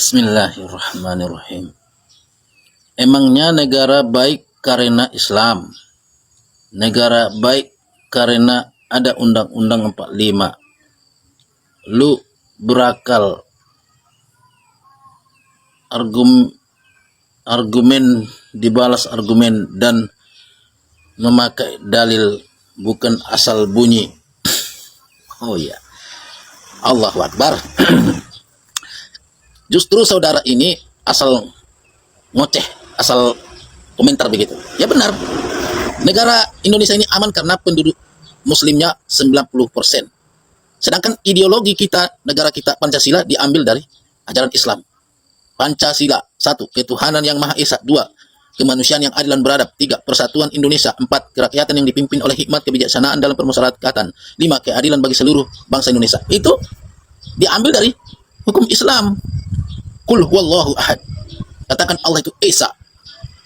Bismillahirrahmanirrahim. Emangnya negara baik karena Islam? Negara baik karena ada Undang-Undang 45. Lu berakal, argumen dibalas argumen dan memakai dalil, bukan asal bunyi. Oh ya, Allahu Akbar. Justru saudara ini asal ngoceh, asal komentar begitu. Ya benar, negara Indonesia ini aman karena penduduk muslimnya 90%. Sedangkan ideologi kita, negara kita Pancasila diambil dari ajaran Islam. Pancasila, 1. Ketuhanan yang Maha Esa. 2. Kemanusiaan yang adil dan beradab. 3. Persatuan Indonesia. 4. Kerakyatan yang dipimpin oleh hikmat kebijaksanaan dalam permusyawaratan. 5. Keadilan bagi seluruh bangsa Indonesia. Itu diambil dari hukum Islam. Qul huwallahu ahad. Katakan Allah itu Esa.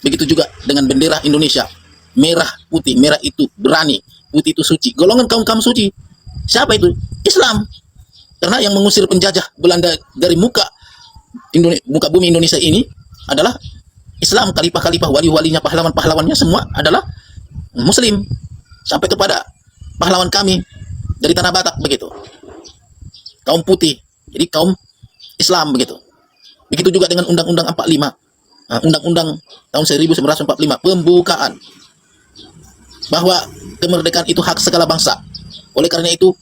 Begitu juga dengan bendera Indonesia. Merah putih, merah itu berani, putih itu suci. Golongan kaum suci. Siapa itu? Islam. Karena yang mengusir penjajah Belanda dari muka bumi Indonesia ini adalah Islam. Khalifah-khalifah, wali-walinya, pahlawan-pahlawannya semua adalah Muslim. Sampai kepada pahlawan kami dari tanah Batak begitu. Kaum putih. Jadi kaum Islam begitu. Begitu juga dengan Undang-Undang 45. Undang-Undang tahun 1945 pembukaan bahwa kemerdekaan itu hak segala bangsa. Oleh karena itu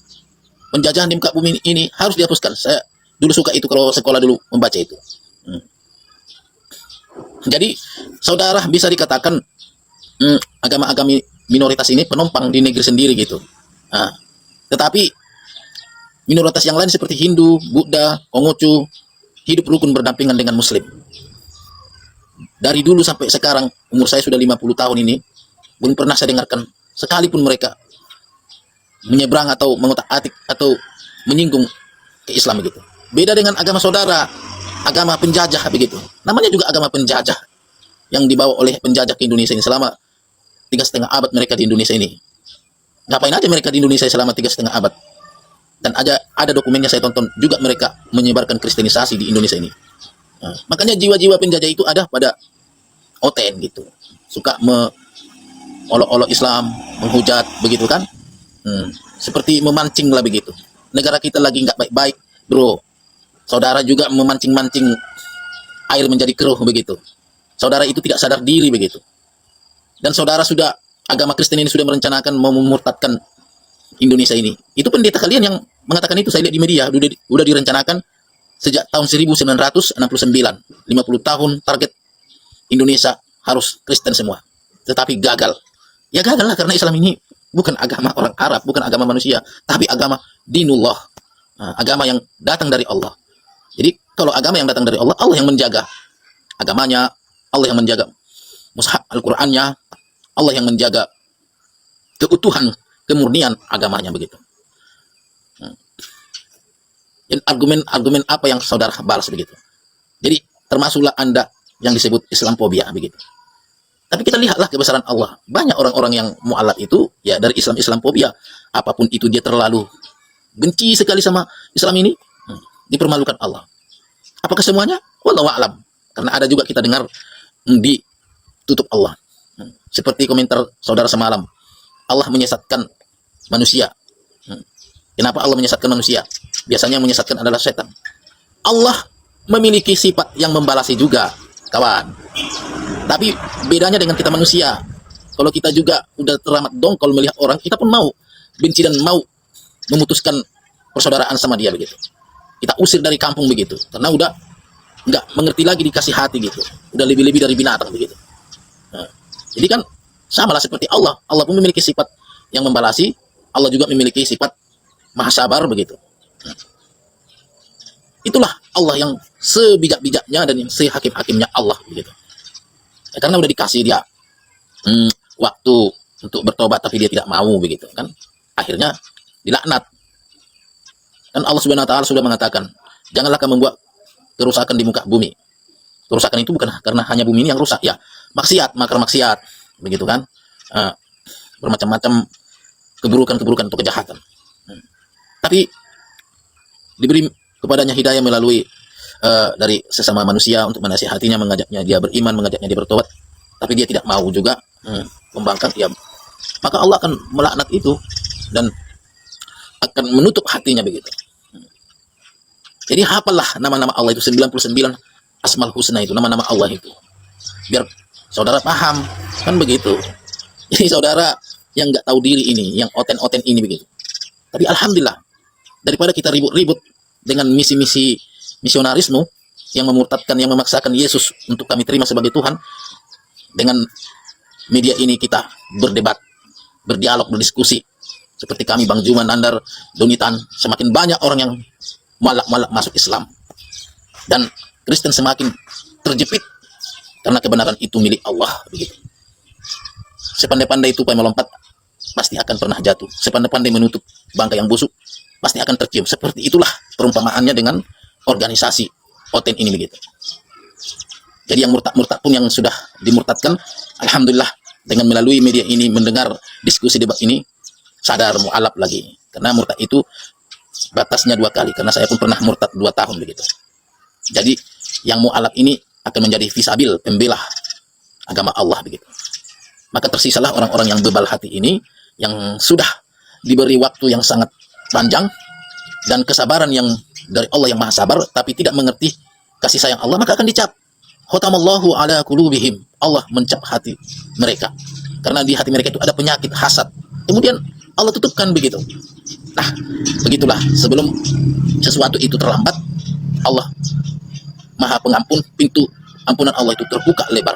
penjajahan di muka bumi ini harus dihapuskan. Saya dulu suka itu kalau sekolah dulu membaca itu. Jadi saudara bisa dikatakan agama-agama minoritas ini penumpang di negeri sendiri gitu. Tetapi minoritas yang lain seperti Hindu, Buddha, Konghucu hidup rukun berdampingan dengan Muslim. Dari dulu sampai sekarang, umur saya sudah 50 tahun ini, belum pernah saya dengarkan sekalipun mereka menyeberang atau mengotak-atik atau menyinggung ke Islam begitu. Beda dengan agama saudara, agama penjajah begitu. Namanya juga agama penjajah yang dibawa oleh penjajah ke Indonesia ini selama 3,5 abad mereka di Indonesia ini. Ngapain aja mereka di Indonesia selama 3,5 abad? Dan ada dokumennya saya tonton juga, mereka menyebarkan kristenisasi di Indonesia ini. Makanya jiwa-jiwa penjajah itu ada pada OTN gitu. Suka olok-olok Islam, menghujat begitu kan. Seperti memancing lah begitu. Negara kita lagi nggak baik-baik, bro. Saudara juga memancing-mancing air menjadi keruh begitu. Saudara itu tidak sadar diri begitu. Dan saudara sudah, agama Kristen ini sudah merencanakan mau memurtadkan Indonesia ini. Itu pendeta kalian yang mengatakan itu, saya lihat di media, udah direncanakan sejak tahun 1969. 50 tahun target Indonesia harus Kristen semua. Tetapi gagal. Ya gagal lah, karena Islam ini bukan agama orang Arab, bukan agama manusia, tapi agama dinullah. Agama yang datang dari Allah. Jadi kalau agama yang datang dari Allah, Allah yang menjaga agamanya, Allah yang menjaga mushaf Al-Qur'annya, Allah yang menjaga keutuhan, kemurnian agamanya begitu. Dan argumen apa yang saudara balas begitu. Jadi termasuklah Anda yang disebut Islamfobia begitu. Tapi kita lihatlah kebesaran Allah. Banyak orang-orang yang mu'alaf itu ya dari Islamfobia. Apapun itu dia terlalu benci sekali sama Islam ini, dipermalukan Allah. Apakah semuanya? Wallahu a'lam. Karena ada juga kita dengar ditutup Allah. Seperti komentar saudara semalam. Allah menyesatkan manusia. Kenapa Allah menyesatkan manusia? Biasanya yang menyesatkan adalah setan. Allah memiliki sifat yang membalasi juga, kawan. Tapi bedanya dengan kita manusia. Kalau kita juga udah teramat dongkol melihat orang, kita pun mau benci dan mau memutuskan persaudaraan sama dia begitu. Kita usir dari kampung begitu, karena udah nggak mengerti lagi dikasih hati gitu. Udah lebih-lebih dari binatang begitu. Jadi kan samalah seperti Allah. Allah pun memiliki sifat yang membalasi. Allah juga memiliki sifat maha sabar begitu. Itulah Allah yang sebijak-bijaknya dan yang sehakim-hakimnya Allah begitu. Ya, karena udah dikasih dia waktu untuk bertobat tapi dia tidak mau begitu kan. Akhirnya dilaknat. Dan Allah Subhanahu wa taala sudah mengatakan, janganlah kamu membuat kerusakan di muka bumi. Kerusakan itu bukan karena hanya bumi ini yang rusak ya. Maksiat, makar maksiat begitu kan. Bermacam-macam keburukan-keburukan atau kejahatan. Tapi diberi kepadanya hidayah melalui dari sesama manusia untuk menasihatinya, mengajaknya dia beriman, mengajaknya dia bertobat, tapi dia tidak mau juga membangkang, ya maka Allah akan melaknat itu dan akan menutup hatinya begitu. Jadi hafallah nama-nama Allah itu 99 Asmaul Husna, itu nama-nama Allah itu. Biar saudara paham, kan begitu. Jadi saudara yang nggak tahu diri ini, yang oten-oten ini begitu. Tapi alhamdulillah, daripada kita ribut-ribut dengan misi-misi misionarisme yang memurtadkan, yang memaksakan Yesus untuk kami terima sebagai Tuhan, dengan media ini kita berdebat, berdialog, berdiskusi. Seperti kami, Bang Juman, Andar, Donitan, semakin banyak orang yang malak-malak masuk Islam. Dan Kristen semakin terjepit karena kebenaran itu milik Allah begitu. Sepandai-pandai tupai melompat pasti akan pernah jatuh. Sepandai-pandai menutup bangkai yang busuk pasti akan tercium. Seperti itulah perumpamaannya dengan organisasi Oten ini begitu. Jadi yang murtad-murtad pun yang sudah dimurtadkan, alhamdulillah dengan melalui media ini mendengar diskusi debat ini sadar mu'alaf lagi. Karena murtad itu batasnya 2 kali, karena saya pun pernah murtad 2 tahun begitu. Jadi yang mu'alaf ini akan menjadi fisabil, pembela agama Allah begitu. Maka tersisalah orang-orang yang bebal hati ini, yang sudah diberi waktu yang sangat panjang dan kesabaran yang dari Allah yang maha sabar, tapi tidak mengerti kasih sayang Allah, maka akan dicap. Khatamallahu ala qulubihim, Allah mencap hati mereka, karena di hati mereka itu ada penyakit hasad. Kemudian Allah tutupkan begitu. Nah, begitulah, sebelum sesuatu itu terlambat, Allah maha pengampun, pintu ampunan Allah itu terbuka lebar.